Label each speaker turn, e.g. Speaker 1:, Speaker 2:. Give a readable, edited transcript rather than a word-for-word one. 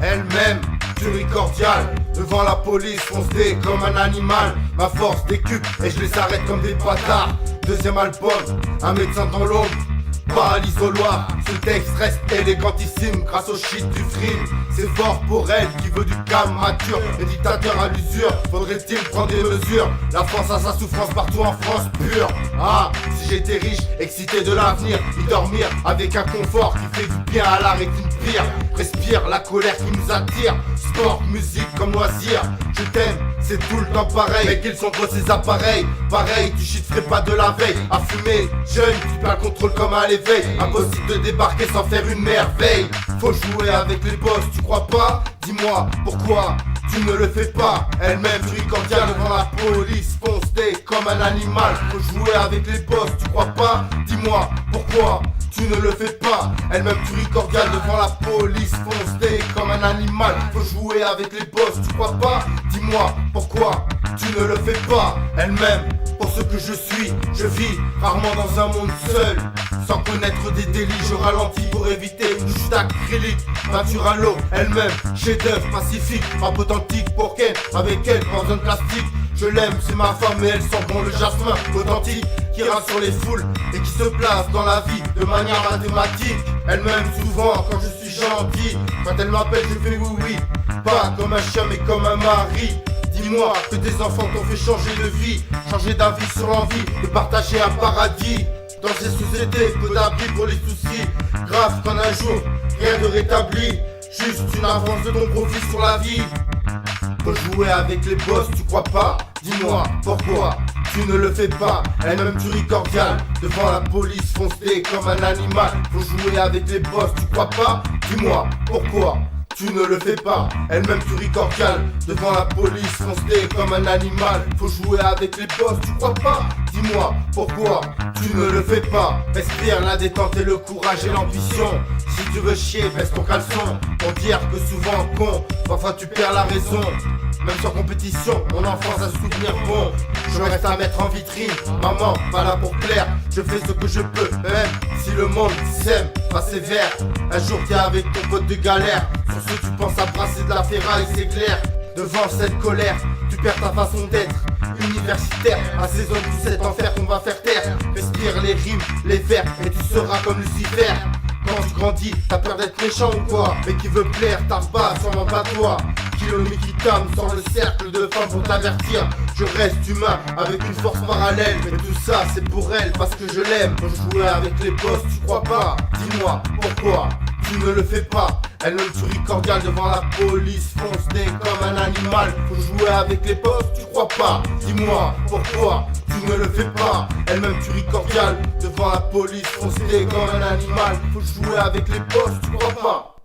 Speaker 1: Elle-même, tuerie cordiale, devant la police, foncée comme un animal. Ma force décupe et je les arrête comme des bâtards. Deuxième album, un médecin dans l'ombre, pas à l'isoloir. Ce texte reste élégantissime grâce au shit du frime. C'est fort pour elle qui veut du calme mature. Le dictateur à l'usure, faudrait-il prendre des mesures? La France a sa souffrance partout en France pure. Ah, si j'étais riche, excité de l'avenir, y dormir avec un confort qui fait du bien à la rétine pire. Respire la colère qui nous attire. Sport, musique comme loisir. Je t'aime, c'est tout le temps pareil. Mais qu'ils sont gros ces appareils. Pareil, tu shitterais pas de la veille. À fumer, jeune, tu perds le contrôle comme à l'éveil. Impossible de débarquer sans faire une merveille. Faut jouer avec les boss, tu crois pas? Dis-moi, pourquoi tu ne le fais pas? Elle-même, tu cordiale devant la police, foncée comme un animal. Faut jouer avec les boss, tu crois pas? Dis-moi, pourquoi tu ne le fais pas? Elle-même, tu cordiale devant la police, foncée comme un animal. Faut jouer avec les boss, tu crois pas? Dis-moi, pourquoi tu ne le fais pas? Elle-même, pour ce que je suis, je vis rarement dans un monde seul. Sans connaître des délits, je ralentis pour éviter une chute acrylique. Peinture à l'eau, elle-même, chef-d'œuvre pacifique, rap authentique pour Ken, avec elle, pas besoin de plastique. Je l'aime, c'est ma femme et elle sent bon le jasmin authentique qui rassure les foules et qui se place dans la vie de manière mathématique. Elle m'aime souvent quand je suis gentil. Quand elle m'appelle, je fais oui oui. Pas comme un chien mais comme un mari. Dis-moi que tes enfants t'ont fait changer de vie, changer d'avis sur l'envie de partager un paradis. Dans ces sociétés, peu d'abri pour les soucis. Grave qu'en un jour, rien de rétabli. Juste une avance de ton profit sur la vie. Faut jouer avec les boss, tu crois pas? Dis-moi, pourquoi tu ne le fais pas? Elle-même tuerie cordiale, devant la police, foncée comme un animal. Faut jouer avec les boss, tu crois pas? Dis-moi, pourquoi tu ne le fais pas? Elle-même tuerie cordiale, devant la police, foncée comme un animal. Faut jouer avec les boss, tu crois pas? Dis-moi, pourquoi tu ne le fais pas? Respire la détente et le courage et l'ambition. Si tu veux chier, baisse ton caleçon. Pour dire que souvent con, parfois tu perds la raison. Même sans compétition, mon enfance a souvenir bon. Je reste à mettre en vitrine, maman, pas là pour plaire. Je fais ce que je peux, même si le monde s'aime, pas sévère. Un jour t'es avec ton pote de galère. Sur ce tu penses à brasser de la ferraille, c'est clair. Devant cette colère, tu perds ta façon d'être universitaire. Assaisonne tout cet enfer qu'on va faire taire. Respire les rimes, les vers, et tu seras comme Lucifer. Quand tu grandis, t'as peur d'être méchant ou quoi? Mais qui veut plaire, tarde pas, sûrement pas toi. Kilomètre qui t'âme sans le cercle de femmes pour t'avertir. Je reste humain avec une force parallèle. Mais tout ça c'est pour elle parce que je l'aime. Quand je jouais avec les boss, tu crois pas? Dis-moi pourquoi tu ne le fais pas? Elle-même tuerie cordiale devant la police, foncée comme un animal. Faut jouer avec les boss, tu crois pas? Dis-moi pourquoi tu ne le fais pas? Elle-même tuerie cordiale devant la police, foncée comme un animal. Faut jouer avec les boss, tu crois pas?